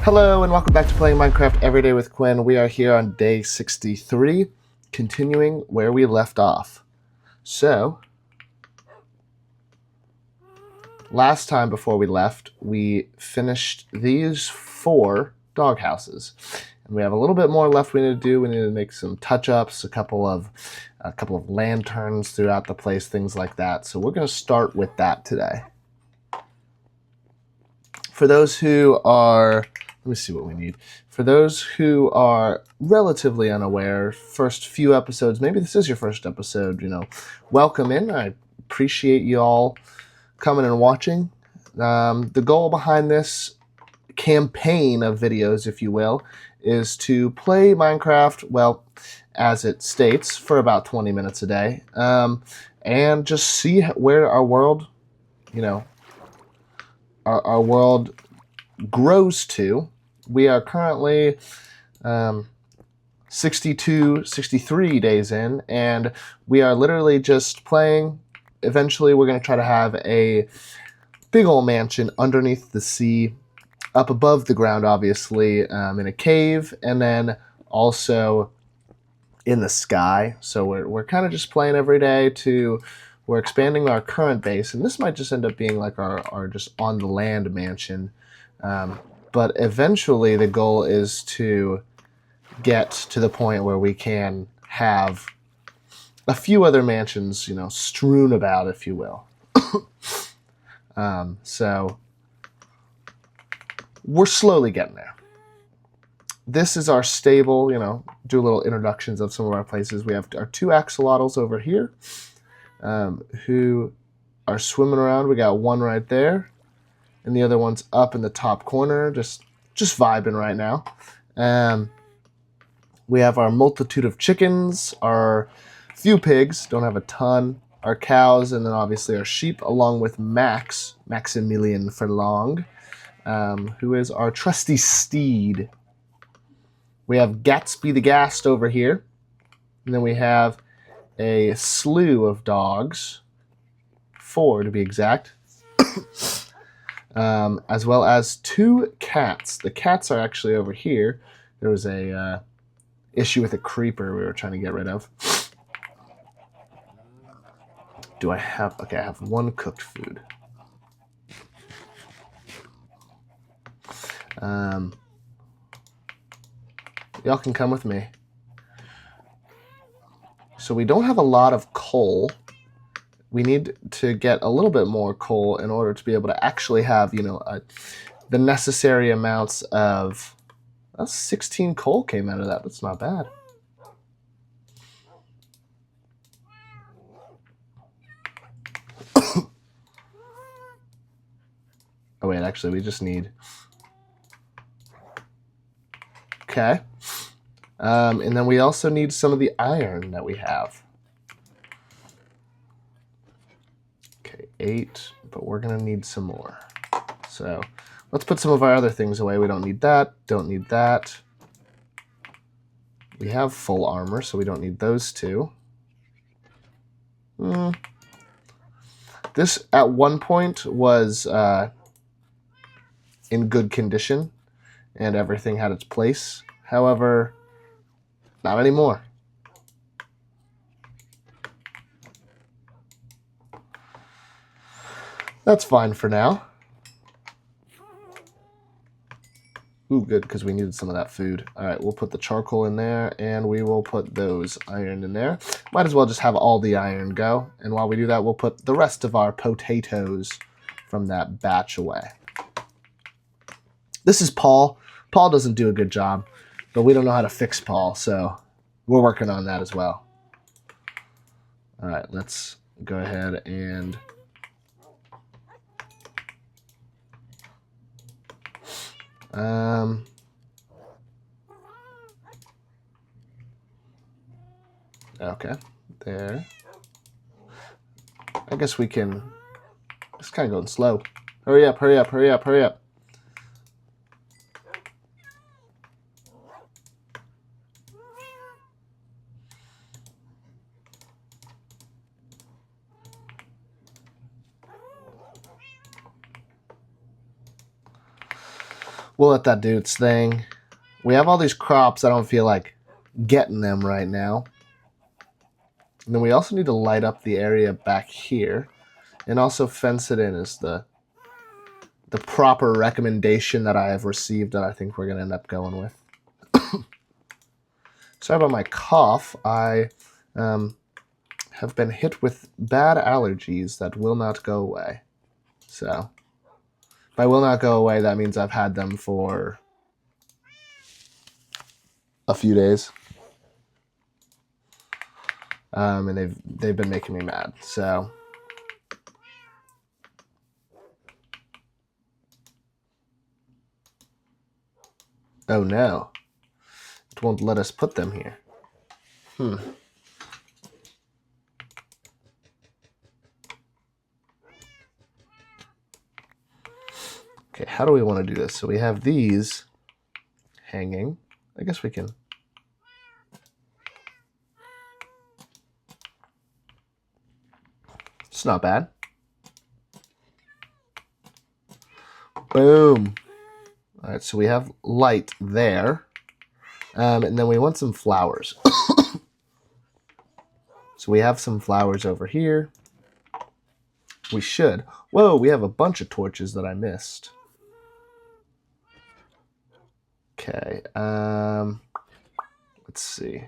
Hello and welcome back to playing Minecraft Everyday with Quinn. We are here on day 63, continuing where we left off. So, last time before we left, we finished these 4 dog houses. And we have a little bit more left we need to do. We need to make some touch-ups, a couple of lanterns throughout the place, things like that. So we're going to start with that today. For those who are... Let me see what we need. For those who are relatively unaware, first few episodes, maybe this is your first episode, welcome in. I appreciate you all coming and watching. The goal behind this campaign of videos, if you will, is to play Minecraft, well, as it states, for about 20 minutes a day, and just see where our world, our world grows to. We are currently 63 days in, and we are literally just playing. Eventually, we're going to try to have a big old mansion underneath the sea, up above the ground, obviously, in a cave, and then also in the sky. So we're kind of just playing every day we're expanding our current base, and this might just end up being like our just on the land mansion. But eventually the goal is to get to the point where we can have a few other mansions, strewn about, if you will. So we're slowly getting there. This is our stable, do a little introductions of some of our places. We have our 2 axolotls over here who are swimming around. We got one right there, and the other one's up in the top corner, just vibing right now. We have our multitude of chickens, our few pigs, don't have a ton, our cows, and then obviously our sheep, along with Maximilian Furlong, who is our trusty steed. We have Gatsby the Ghast over here, and then we have a slew of dogs, 4 to be exact. As well as 2 cats. The cats are actually over here. There was a issue with a creeper we were trying to get rid of. I have 1 cooked food. Y'all can come with me. So we don't have a lot of coal. We need to get a little bit more coal in order to be able to actually have, the necessary amounts of... 16 coal came out of that. That's not bad. Oh, wait, actually, we just need... Okay. And then we also need some of the iron that we have. 8, but we're going to need some more. So let's put some of our other things away. We don't need that. Don't need that. We have full armor, so we don't need those 2. This, at one point, was in good condition, and everything had its place. However, not anymore. That's fine for now. Ooh, good, because we needed some of that food. All right, we'll put the charcoal in there, and we will put those iron in there. Might as well just have all the iron go. And while we do that, we'll put the rest of our potatoes from that batch away. This is Paul. Paul doesn't do a good job, but we don't know how to fix Paul, so we're working on that as well. All right, let's go ahead and... Okay, there. I guess we can... It's kind of going slow. Hurry up, hurry up, hurry up, hurry up. We'll let that do its thing. We have all these crops. I don't feel like getting them right now. And then we also need to light up the area back here. And also fence it in is the proper recommendation that I have received that I think we're going to end up going with. Sorry about my cough. I have been hit with bad allergies that will not go away. So, by will not go away, that means I've had them for a few days. And they've been making me mad. So, oh no. It won't let us put them here. Okay, how do we want to do this? So we have these hanging. I guess we can. It's not bad. Boom. All right, so we have light there. And then we want some flowers. So we have some flowers over here. We should. Whoa, we have a bunch of torches that I missed. Okay. Let's see.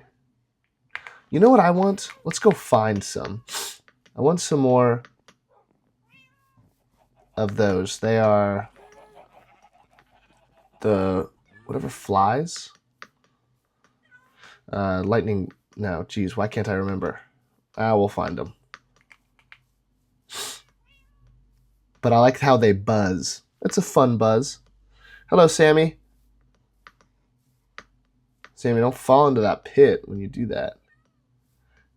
You know what I want? Let's go find some. I want some more of those. They are the whatever flies. Lightning. No, geez, why can't I remember? We'll find them. But I like how they buzz. It's a fun buzz. Hello, Sammy. Sammy, don't fall into that pit when you do that.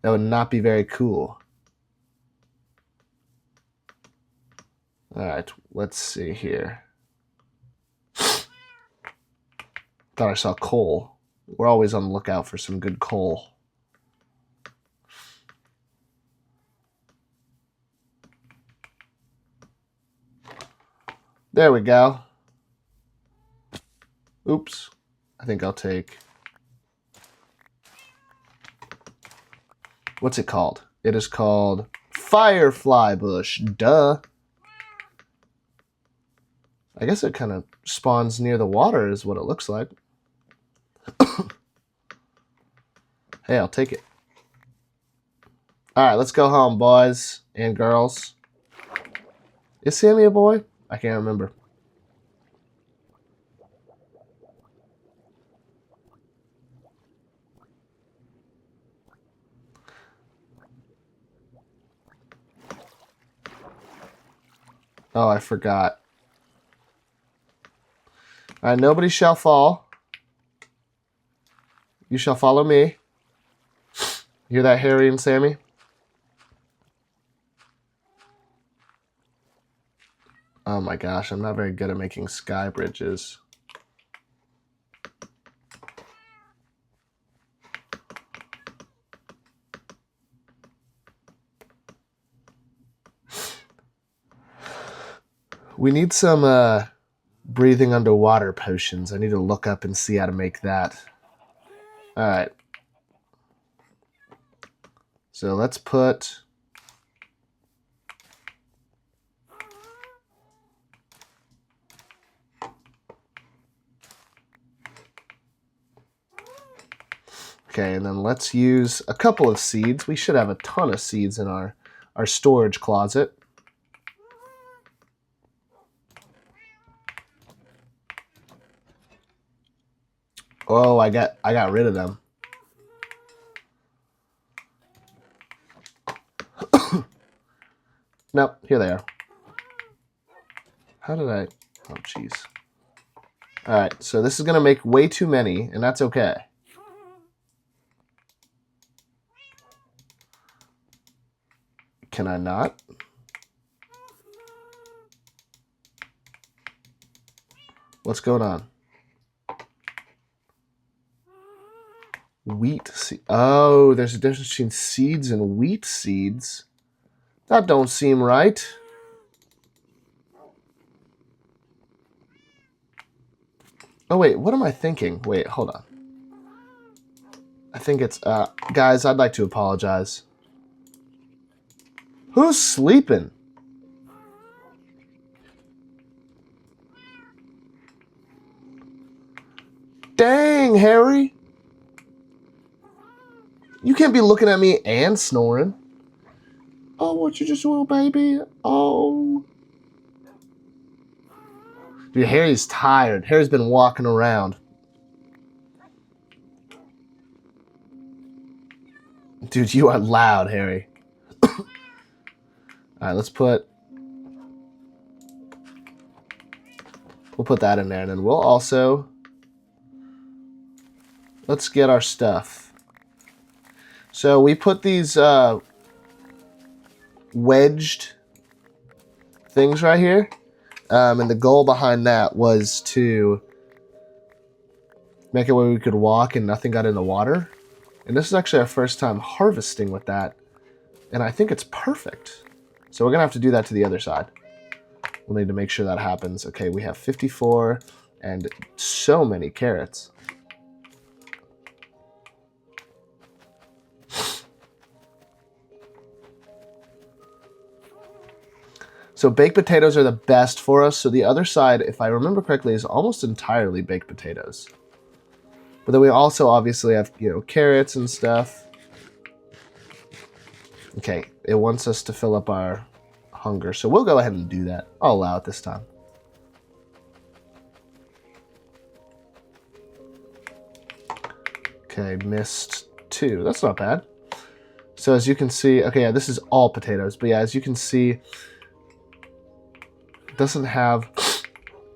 That would not be very cool. Alright, let's see here. Thought I saw coal. We're always on the lookout for some good coal. There we go. Oops. I think I'll take... What's it called? It is called Firefly Bush. Duh. I guess it kind of spawns near the water is what it looks like. Hey, I'll take it. Alright, let's go home, boys and girls. Is Sammy a boy? I can't remember. Oh, I forgot. Alright, nobody shall fall. You shall follow me. You hear that, Harry and Sammy? Oh my gosh, I'm not very good at making sky bridges. We need some breathing underwater potions. I need to look up and see how to make that. Alright. So let's put... Okay, and then let's use a couple of seeds. We should have a ton of seeds in our storage closet. Oh, I got rid of them. Nope, here they are. How did I... Oh, jeez. Alright, so this is going to make way too many, and that's okay. Can I not? What's going on? Wheat seed. Oh, there's a difference between seeds and wheat seeds. That don't seem right. Oh, wait, what am I thinking? Wait, hold on. I think it's, guys, I'd like to apologize. Who's sleeping? Dang, Harry. You can't be looking at me and snoring. Oh, what you just will, baby? Oh. Dude, Harry's tired. Harry's been walking around. Dude, you are loud, Harry. Alright, we'll put that in there, and then we'll also, let's get our stuff. So we put these wedged things right here, and the goal behind that was to make it where we could walk and nothing got in the water. And this is actually our first time harvesting with that, and I think it's perfect. So we're gonna have to do that to the other side. We'll need to make sure that happens. Okay, we have 54 and so many carrots. So baked potatoes are the best for us. So the other side, if I remember correctly, is almost entirely baked potatoes. But then we also obviously have, you know, carrots and stuff. Okay, it wants us to fill up our hunger. So we'll go ahead and do that. I'll allow it this time. Okay, missed 2. That's not bad. So as you can see, okay, yeah, this is all potatoes. But yeah, as you can see, it doesn't have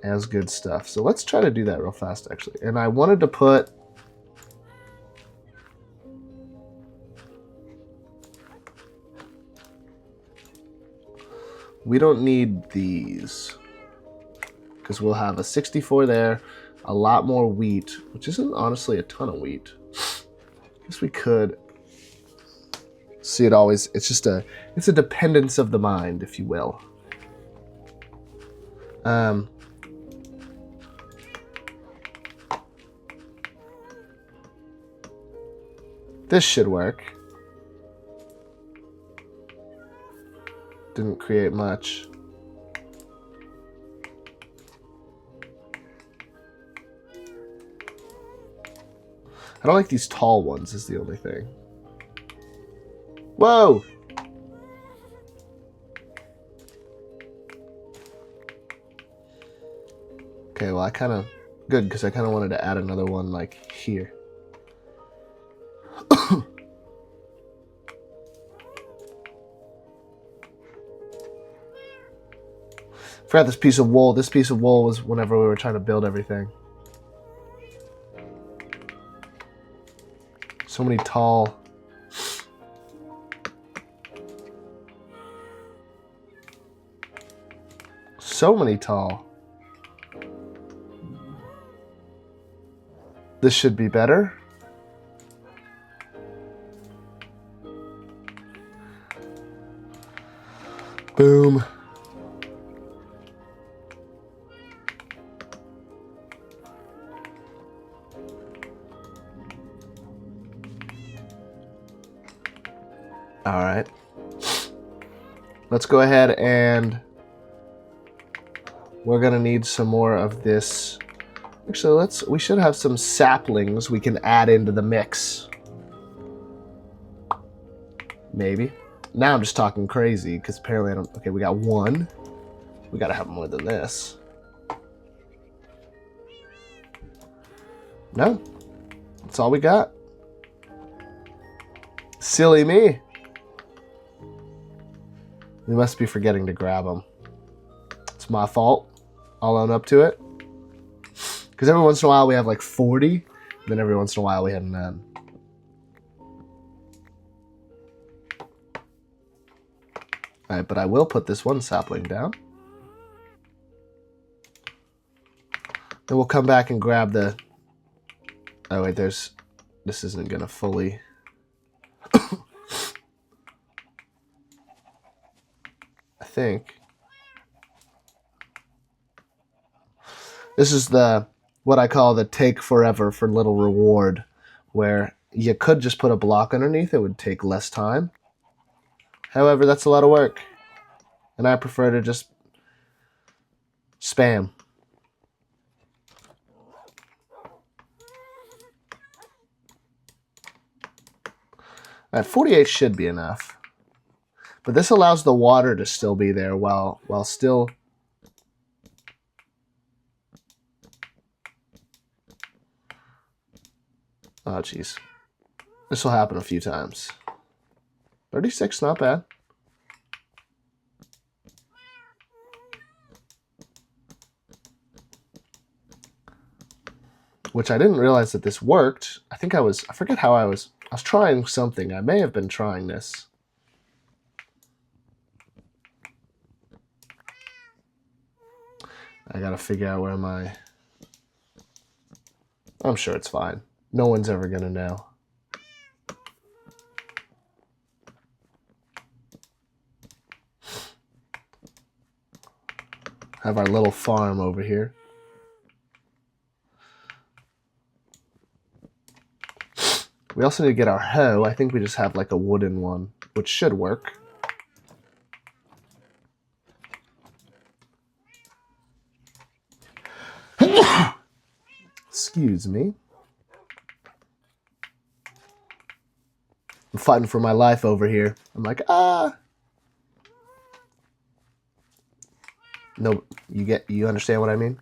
as good stuff. So let's try to do that real fast, actually. And I wanted to put... We don't need these, because we'll have a 64 there, a lot more wheat, which isn't honestly a ton of wheat. I guess we could see it always. It's a dependence of the mind, if you will. This should work. Didn't create much. I don't like these tall ones is the only thing. Whoa! Okay, well I kind of... Good, because I kind of wanted to add another one like here. Forgot this piece of wool. This piece of wool was whenever we were trying to build everything. So many tall. So many tall. This should be better. Boom. All right. Let's go ahead and we're going to need some more of this. Actually, we should have some saplings we can add into the mix. Maybe. Now I'm just talking crazy because apparently I don't... Okay, we got 1. We got to have more than this. No. That's all we got. Silly me. We must be forgetting to grab them. It's my fault. I'll own up to it. Because every once in a while we have like 40. And then every once in a while we have none. Alright, but I will put this one sapling down. Then we'll come back and grab the... Oh wait, this isn't going to fully... I think. This is the what I call the take forever for little reward, where you could just put a block underneath. It would take less time. However, that's a lot of work, and I prefer to just spam. Alright, 48 should be enough. But this allows the water to still be there while still... Oh, jeez. This will happen a few times. 36, not bad. Which I didn't realize that this worked. I forget how I was trying something. I may have been trying this. I gotta figure out where my... I'm sure it's fine. No one's ever gonna know. Have our little farm over here. We also need to get our hoe. I think we just have like a wooden one, which should work. Excuse me. I'm fighting for my life over here. I'm like, ah. No, you understand what I mean?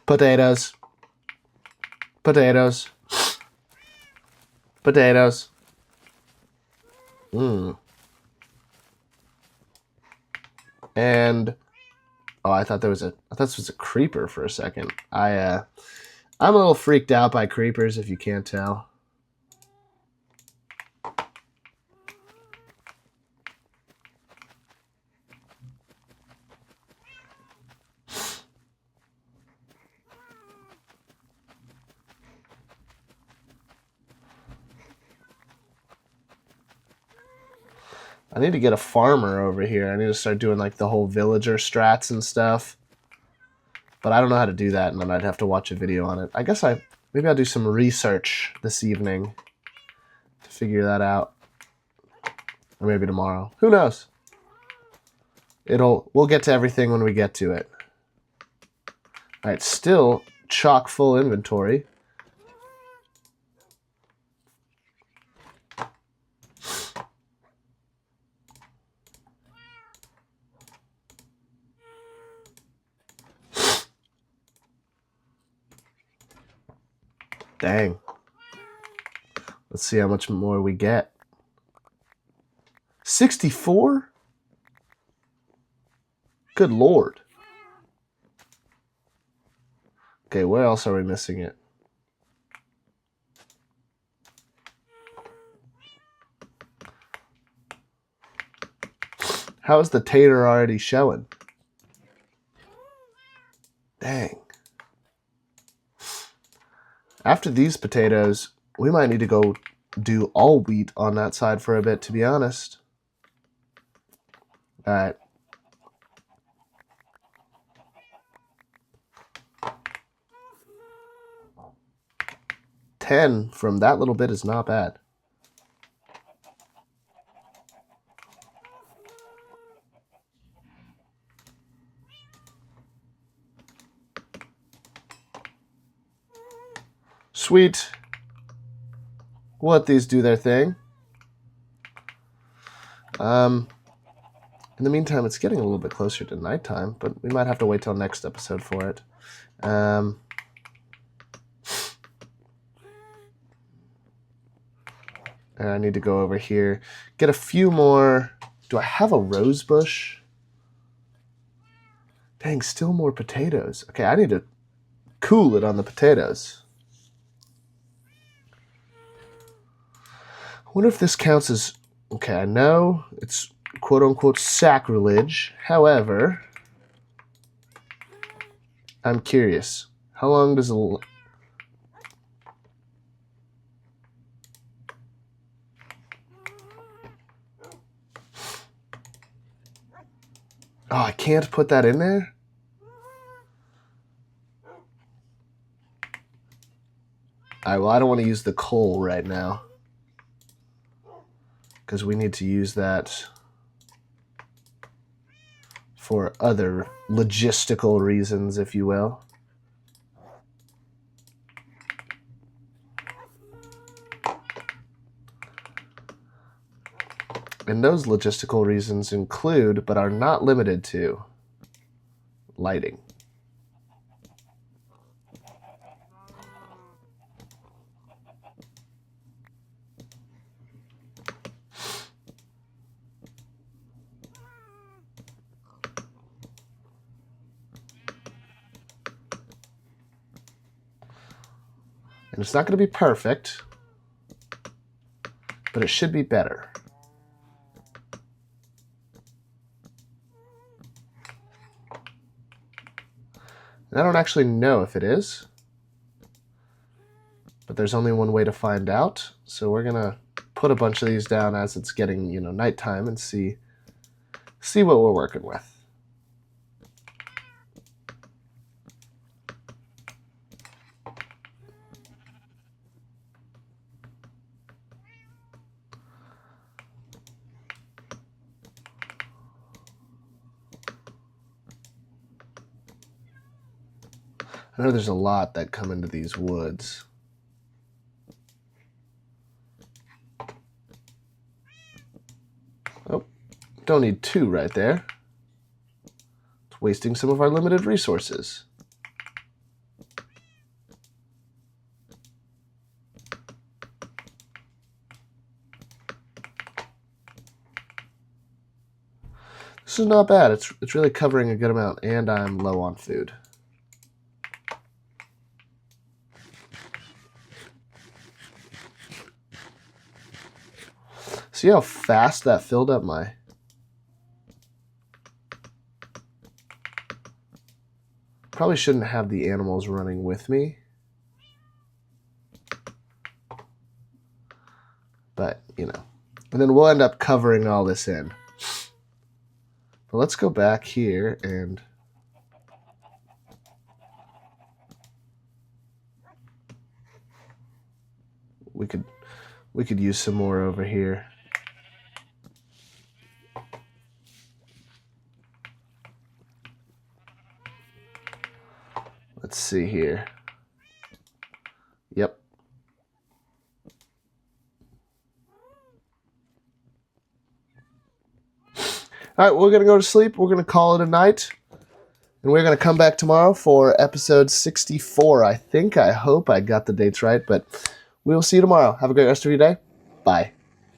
Potatoes. Potatoes. Potatoes. And oh, I thought this was a creeper for a second. I'm a little freaked out by creepers, if you can't tell. I need to get a farmer over here. I need to start doing like the whole villager strats and stuff. But I don't know how to do that, and then I'd have to watch a video on it. I guess maybe I'll do some research this evening to figure that out. Or maybe tomorrow. Who knows? We'll get to everything when we get to it. Alright, still chock full inventory. Dang. Let's see how much more we get. 64? Good lord. Okay, where else are we missing it? How is the tater already showing? Dang. After these potatoes, we might need to go do all wheat on that side for a bit, to be honest. Alright. $10 from that little bit is not bad. Sweet. We'll let these do their thing. In the meantime, it's getting a little bit closer to nighttime, but we might have to wait till next episode for it. And I need to go over here, get a few more. Do I have a rose bush? Dang, still more potatoes. Okay, I need to cool it on the potatoes. I wonder if this counts as... Okay, I know it's quote-unquote sacrilege. However, I'm curious. How long does a... Oh, I can't put that in there? Alright, well, I don't want to use the coal right now, because we need to use that for other logistical reasons, if you will. And those logistical reasons include, but are not limited to, lighting. And it's not going to be perfect, but it should be better. And I don't actually know if it is, but there's only one way to find out. So we're going to put a bunch of these down as it's getting, nighttime and see what we're working with. I know there's a lot that come into these woods. Oh, don't need 2 right there. It's wasting some of our limited resources. This is not bad. It's really covering a good amount, and I'm low on food. See how fast that filled up my... Probably shouldn't have the animals running with me. But, And then we'll end up covering all this in. But let's go back here and... We could use some more over here. Let's see here. Yep. All right, we're going to go to sleep. We're going to call it a night. And we're going to come back tomorrow for episode 64. I hope I got the dates right, but we will see you tomorrow. Have a great rest of your day. Bye.